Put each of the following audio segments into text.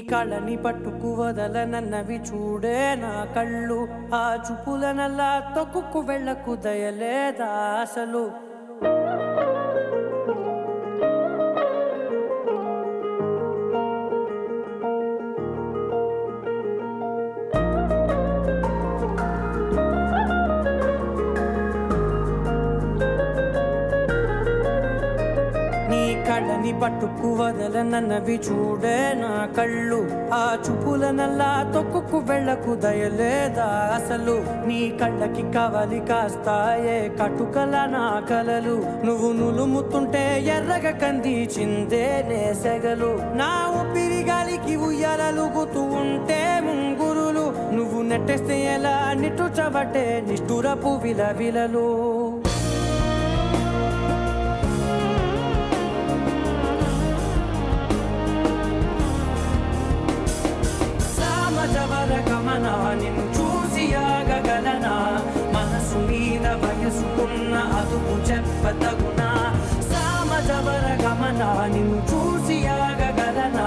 కళని పట్టుకు వదలనన్నవి చూడే నా కళ్ళు ఆ చూపులనల్లా తొక్కుకు వెళ్ళకు దయలేదా అసలు కళ్ళని పట్టుకు వదలనన్నవి చూడే నా కళ్ళు ఆ చూపులనల్లా తొక్కుకు వెళ్ళకు దయలేదా అసలు నీ కళ్ళకి కవలి కాస్తాయే కటుకల నా కలలు నువ్వు నులుముతుంటే ఎర్రగా కంది చిందే నేసెగలు నా ఊపిరి గాలికి ఉయ్యాలలుగుతూ ఉంటే ముంగురులు నువ్వు నెట్టేస్తే ఎలా నిట్టుచబట్టే నిష్ఠురపు విలవిలలు నిన్ను చూసి ఆగగలనా మనసు మీద వయసుకున్న అదుపు చెప్పతగునా సామజవర గమన నిన్ను చూసి ఆగగలనా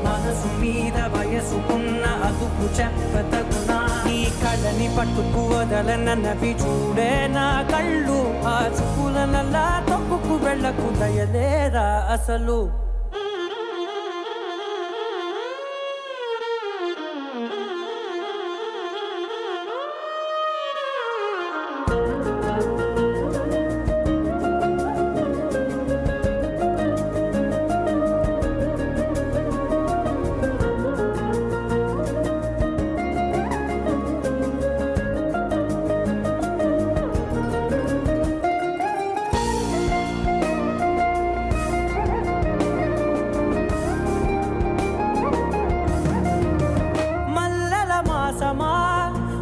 మనసు మీద వయసుకున్న అదుపు చెప్పతగునా నీ కళ్ళని పట్టుకు వదలనన్నవి చూడే నా కళ్ళు ఆ చూపులనల్లా తొక్కుకు వెళ్ళకు దయలేరా అసలు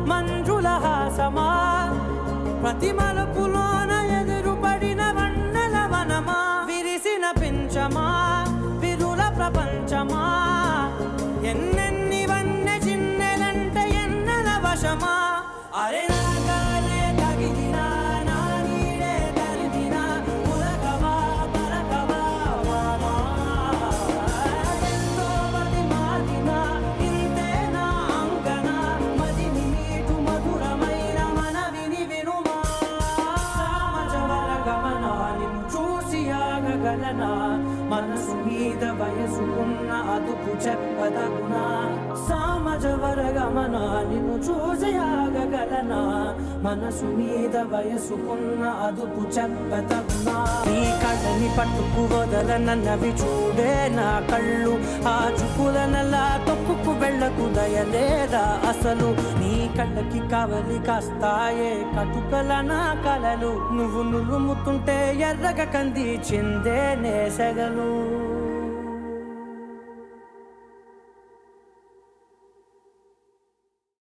మంజుల హాసమా ప్రతి మలుపులోన ఎదురుపడిన వన్నెల వనమా విరిసిన పించమా విరుల ప్రపంచమా ఎన్నెన్ని వన్నె చిన్నెలంటే ఎన్నెల వశమా అరే నాగాలే తగిలినా నా నీడే తరిమినా ఉలకవా పలకవా వామా ఎంతో మది మాదినా ఇంతే నా అంకన మదిని మీటు మధురమైన మనవిని వినుమా సామజవర గమన నిన్ను చూసి ఆగగలనా మనసు మీద వయసుకున్న అదుపు చెప్పదగునా సామజవర గమన నిన్ను చూసి ఆగగలనా మనసు మీద వయసుకున్న అదుపు చెప్పదగునా నీ కళ్ళని పట్టుకు వదలనన్నవి చూడే నా కళ్ళు ఆ చూపులనల్లా తొక్కుకు వెళ్ళకు దయలేదా అసలు నీ కళ్ళకి కవలి కాస్తాయే కటుకల నా కలలు నువ్వు నులుముతుంటే ఎర్రగా కంది చిందే నేసెగలు